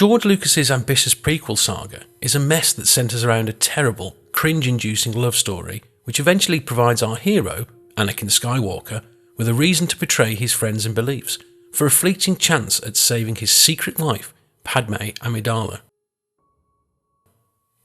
George Lucas's ambitious prequel saga is a mess that centres around a terrible, cringe-inducing love story which eventually provides our hero, Anakin Skywalker, with a reason to betray his friends and beliefs for a fleeting chance at saving his secret wife, Padme Amidala.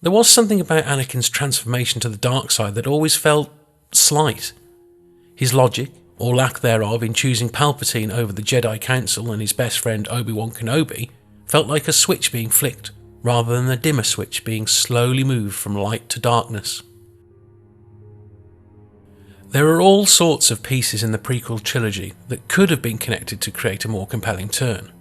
There was something about Anakin's transformation to the dark side that always felt slight. His logic, or lack thereof, in choosing Palpatine over the Jedi Council and his best friend Obi-Wan Kenobi felt like a switch being flicked, rather than a dimmer switch being slowly moved from light to darkness. There are all sorts of pieces in the prequel trilogy that could have been connected to create a more compelling turn.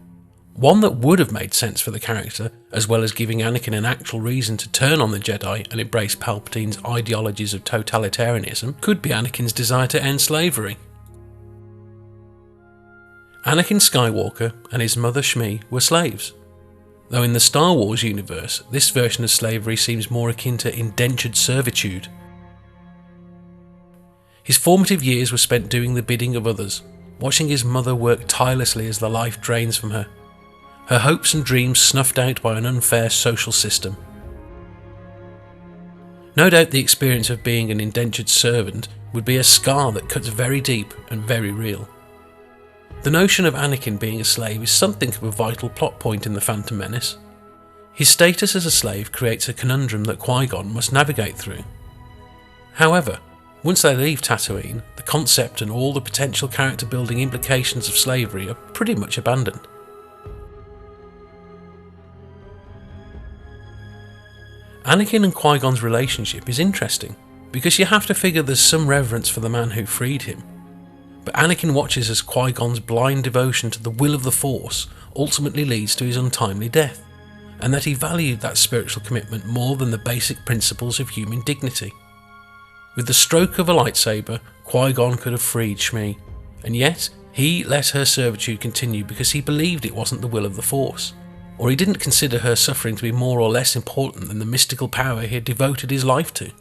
One that would have made sense for the character, as well as giving Anakin an actual reason to turn on the Jedi and embrace Palpatine's ideologies of totalitarianism, could be Anakin's desire to end slavery. Anakin Skywalker and his mother Shmi were slaves, though in the Star Wars universe this version of slavery seems more akin to indentured servitude. His formative years were spent doing the bidding of others, watching his mother work tirelessly as the life drains from her, her hopes and dreams snuffed out by an unfair social system. No doubt the experience of being an indentured servant would be a scar that cuts very deep and very real. The notion of Anakin being a slave is something of a vital plot point in The Phantom Menace. His status as a slave creates a conundrum that Qui-Gon must navigate through. However, once they leave Tatooine, the concept and all the potential character building implications of slavery are pretty much abandoned. Anakin and Qui-Gon's relationship is interesting, because you have to figure there's some reverence for the man who freed him. But Anakin watches as Qui-Gon's blind devotion to the will of the Force ultimately leads to his untimely death, and that he valued that spiritual commitment more than the basic principles of human dignity. With the stroke of a lightsaber, Qui-Gon could have freed Shmi, and yet he let her servitude continue because he believed it wasn't the will of the Force, or he didn't consider her suffering to be more or less important than the mystical power he had devoted his life to.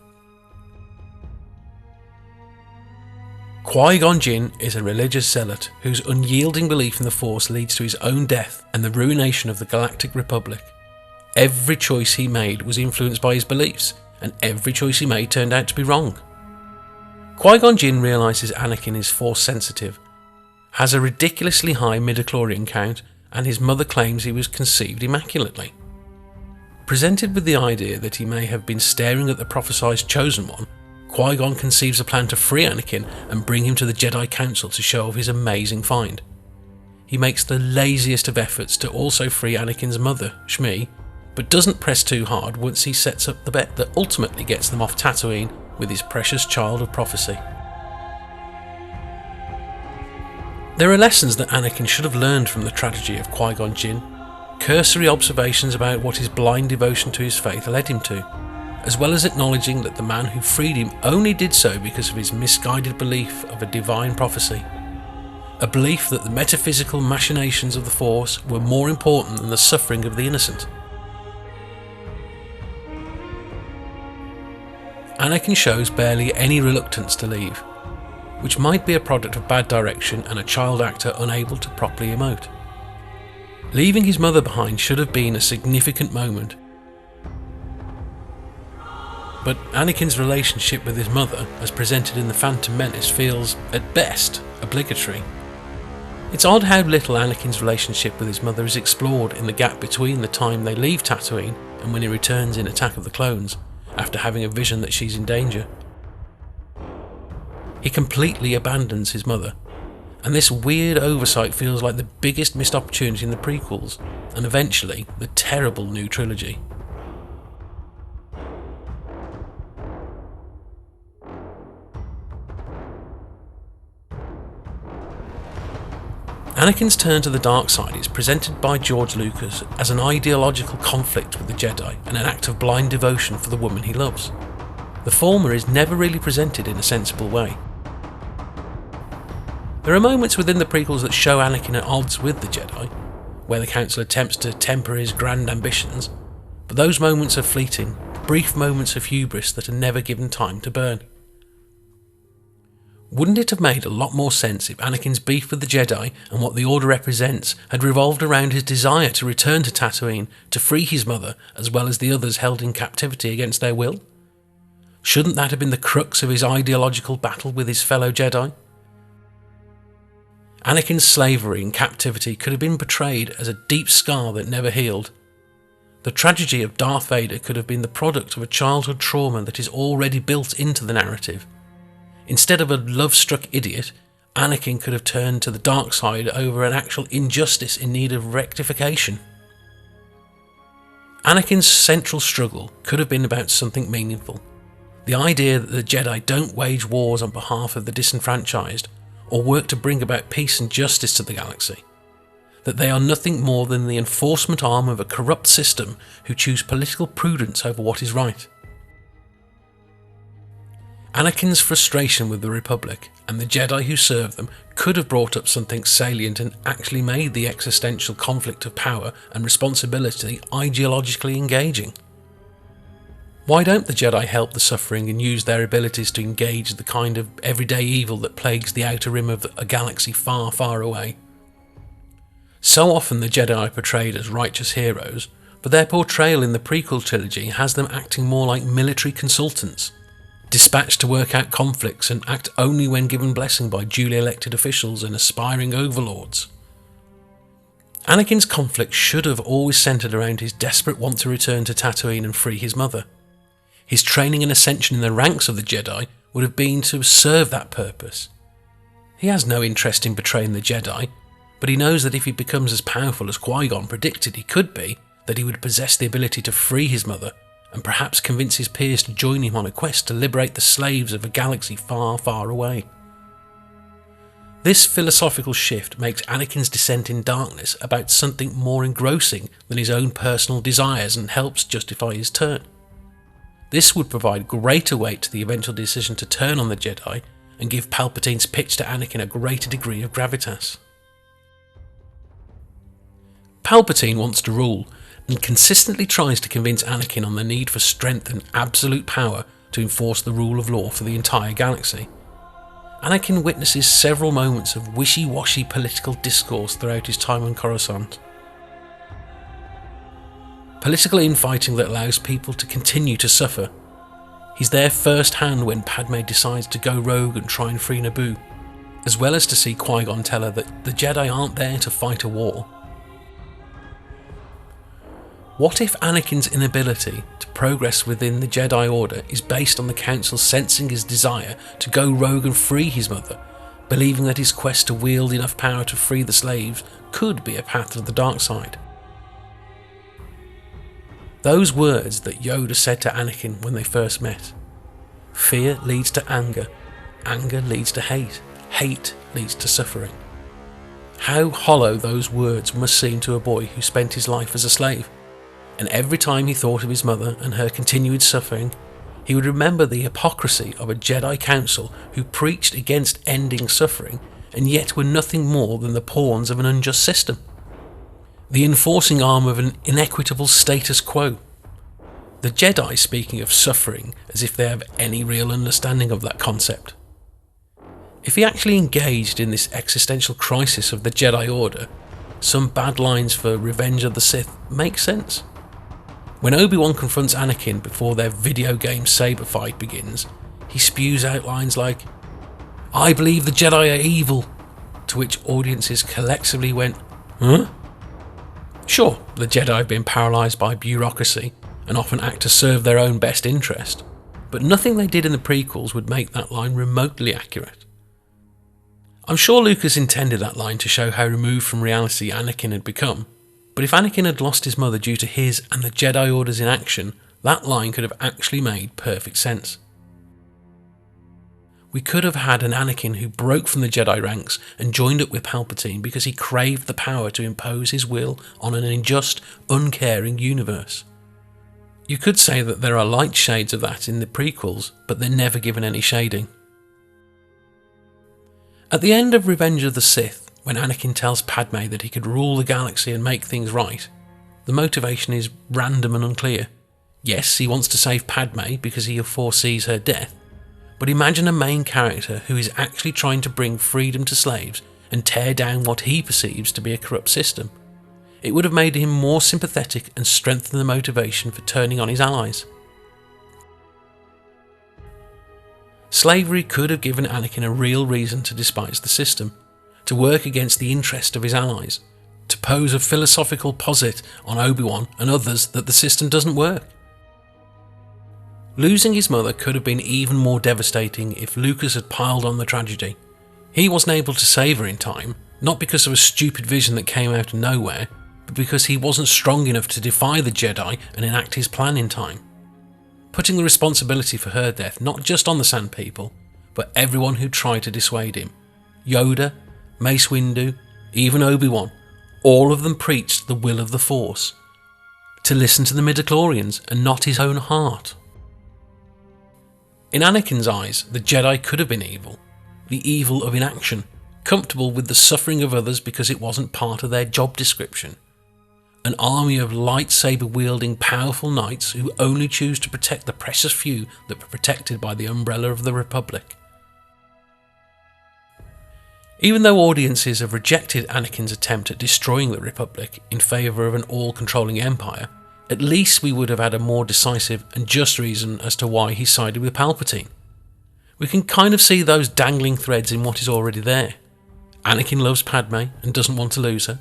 Qui Gon Jinn is a religious zealot whose unyielding belief in the Force leads to his own death and the ruination of the Galactic Republic. Every choice he made was influenced by his beliefs, and every choice he made turned out to be wrong. Qui Gon Jinn realises Anakin is Force sensitive, has a ridiculously high midichlorian count, and his mother claims he was conceived immaculately. Presented with the idea that he may have been staring at the prophesied Chosen One, Qui-Gon conceives a plan to free Anakin and bring him to the Jedi Council to show off his amazing find. He makes the laziest of efforts to also free Anakin's mother, Shmi, but doesn't press too hard once he sets up the bet that ultimately gets them off Tatooine with his precious child of prophecy. There are lessons that Anakin should have learned from the tragedy of Qui Gon Jinn, cursory observations about what his blind devotion to his faith led him to, as well as acknowledging that the man who freed him only did so because of his misguided belief of a divine prophecy. A belief that the metaphysical machinations of the Force were more important than the suffering of the innocent. Anakin shows barely any reluctance to leave, which might be a product of bad direction and a child actor unable to properly emote. Leaving his mother behind should have been a significant moment, but Anakin's relationship with his mother, as presented in The Phantom Menace, feels, at best, obligatory. It's odd how little Anakin's relationship with his mother is explored in the gap between the time they leave Tatooine and when he returns in Attack of the Clones, after having a vision that she's in danger. He completely abandons his mother, and this weird oversight feels like the biggest missed opportunity in the prequels, and eventually the terrible new trilogy. Anakin's turn to the dark side is presented by George Lucas as an ideological conflict with the Jedi and an act of blind devotion for the woman he loves. The former is never really presented in a sensible way. There are moments within the prequels that show Anakin at odds with the Jedi, where the Council attempts to temper his grand ambitions, but those moments are fleeting, brief moments of hubris that are never given time to burn. Wouldn't it have made a lot more sense if Anakin's beef with the Jedi and what the Order represents had revolved around his desire to return to Tatooine to free his mother as well as the others held in captivity against their will? Shouldn't that have been the crux of his ideological battle with his fellow Jedi? Anakin's slavery and captivity could have been portrayed as a deep scar that never healed. The tragedy of Darth Vader could have been the product of a childhood trauma that is already built into the narrative. Instead of a love-struck idiot, Anakin could have turned to the dark side over an actual injustice in need of rectification. Anakin's central struggle could have been about something meaningful. The idea that the Jedi don't wage wars on behalf of the disenfranchised or work to bring about peace and justice to the galaxy. That they are nothing more than the enforcement arm of a corrupt system who choose political prudence over what is right. Anakin's frustration with the Republic and the Jedi who serve them could have brought up something salient and actually made the existential conflict of power and responsibility ideologically engaging. Why don't the Jedi help the suffering and use their abilities to engage the kind of everyday evil that plagues the outer rim of a galaxy far, far away? So often the Jedi are portrayed as righteous heroes, but their portrayal in the prequel trilogy has them acting more like military consultants, dispatched to work out conflicts and act only when given blessing by duly elected officials and aspiring overlords. Anakin's conflict should have always centred around his desperate want to return to Tatooine and free his mother. His training and ascension in the ranks of the Jedi would have been to serve that purpose. He has no interest in betraying the Jedi, but he knows that if he becomes as powerful as Qui-Gon predicted he could be, that he would possess the ability to free his mother and perhaps convince his peers to join him on a quest to liberate the slaves of a galaxy far, far away. This philosophical shift makes Anakin's descent in darkness about something more engrossing than his own personal desires and helps justify his turn. This would provide greater weight to the eventual decision to turn on the Jedi and give Palpatine's pitch to Anakin a greater degree of gravitas. Palpatine wants to rule and consistently tries to convince Anakin on the need for strength and absolute power to enforce the rule of law for the entire galaxy. Anakin witnesses several moments of wishy-washy political discourse throughout his time on Coruscant. Political infighting that allows people to continue to suffer. He's there firsthand when Padme decides to go rogue and try and free Naboo, as well as to see Qui-Gon tell her that the Jedi aren't there to fight a war. What if Anakin's inability to progress within the Jedi Order is based on the Council sensing his desire to go rogue and free his mother, believing that his quest to wield enough power to free the slaves could be a path to the dark side? Those words that Yoda said to Anakin when they first met. Fear leads to anger, anger leads to hate, hate leads to suffering. How hollow those words must seem to a boy who spent his life as a slave. And every time he thought of his mother and her continued suffering, he would remember the hypocrisy of a Jedi Council who preached against ending suffering and yet were nothing more than the pawns of an unjust system. The enforcing arm of an inequitable status quo. The Jedi speaking of suffering as if they have any real understanding of that concept. If he actually engaged in this existential crisis of the Jedi Order, some bad lines for Revenge of the Sith make sense. When Obi-Wan confronts Anakin before their video game saber fight begins, he spews out lines like, "I believe the Jedi are evil," to which audiences collectively went, "Huh?" Sure, the Jedi have been paralysed by bureaucracy and often act to serve their own best interest, but nothing they did in the prequels would make that line remotely accurate. I'm sure Lucas intended that line to show how removed from reality Anakin had become, but if Anakin had lost his mother due to his and the Jedi Order's inaction, that line could have actually made perfect sense. We could have had an Anakin who broke from the Jedi ranks and joined up with Palpatine because he craved the power to impose his will on an unjust, uncaring universe. You could say that there are light shades of that in the prequels, but they're never given any shading. At the end of Revenge of the Sith, when Anakin tells Padme that he could rule the galaxy and make things right, the motivation is random and unclear. Yes, he wants to save Padme because he foresees her death, but imagine a main character who is actually trying to bring freedom to slaves and tear down what he perceives to be a corrupt system. It would have made him more sympathetic and strengthened the motivation for turning on his allies. Slavery could have given Anakin a real reason to despise the system, to work against the interest of his allies, to pose a philosophical posit on Obi-Wan and others that the system doesn't work. Losing his mother could have been even more devastating if Lucas had piled on the tragedy. He wasn't able to save her in time, not because of a stupid vision that came out of nowhere, but because he wasn't strong enough to defy the Jedi and enact his plan in time. Putting the responsibility for her death not just on the Sand People, but everyone who tried to dissuade him. Yoda, Mace Windu, even Obi-Wan, all of them preached the will of the Force. To listen to the midichlorians and not his own heart. In Anakin's eyes, the Jedi could have been evil, the evil of inaction, comfortable with the suffering of others because it wasn't part of their job description. An army of lightsaber-wielding powerful knights who only choose to protect the precious few that were protected by the umbrella of the Republic. Even though audiences have rejected Anakin's attempt at destroying the Republic in favour of an all-controlling empire, at least we would have had a more decisive and just reason as to why he sided with Palpatine. We can kind of see those dangling threads in what is already there. Anakin loves Padme and doesn't want to lose her.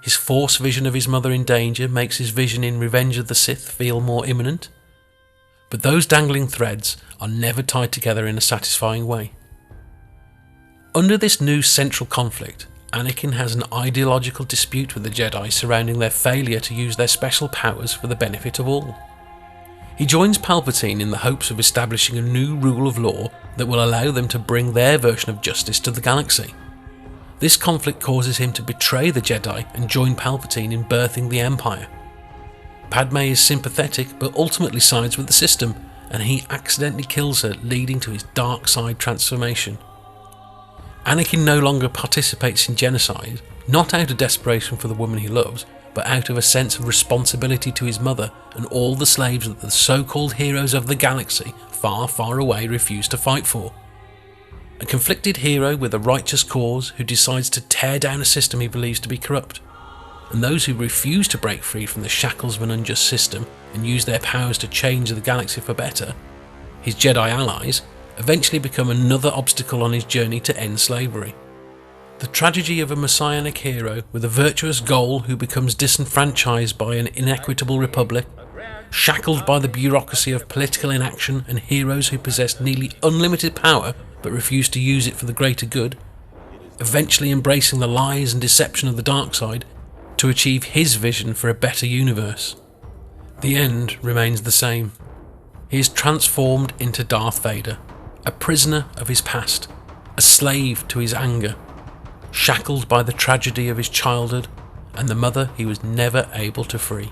His Force vision of his mother in danger makes his vision in Revenge of the Sith feel more imminent. But those dangling threads are never tied together in a satisfying way. Under this new central conflict, Anakin has an ideological dispute with the Jedi surrounding their failure to use their special powers for the benefit of all. He joins Palpatine in the hopes of establishing a new rule of law that will allow them to bring their version of justice to the galaxy. This conflict causes him to betray the Jedi and join Palpatine in birthing the Empire. Padme is sympathetic but ultimately sides with the system, and he accidentally kills her, leading to his dark side transformation. Anakin no longer participates in genocide, not out of desperation for the woman he loves, but out of a sense of responsibility to his mother and all the slaves that the so-called heroes of the galaxy far, far away refuse to fight for. A conflicted hero with a righteous cause who decides to tear down a system he believes to be corrupt, and those who refuse to break free from the shackles of an unjust system and use their powers to change the galaxy for better, his Jedi allies, eventually become another obstacle on his journey to end slavery. The tragedy of a messianic hero with a virtuous goal who becomes disenfranchised by an inequitable republic, shackled by the bureaucracy of political inaction and heroes who possess nearly unlimited power but refuse to use it for the greater good, eventually embracing the lies and deception of the dark side to achieve his vision for a better universe. The end remains the same. He is transformed into Darth Vader, a prisoner of his past, a slave to his anger, shackled by the tragedy of his childhood and the mother he was never able to free.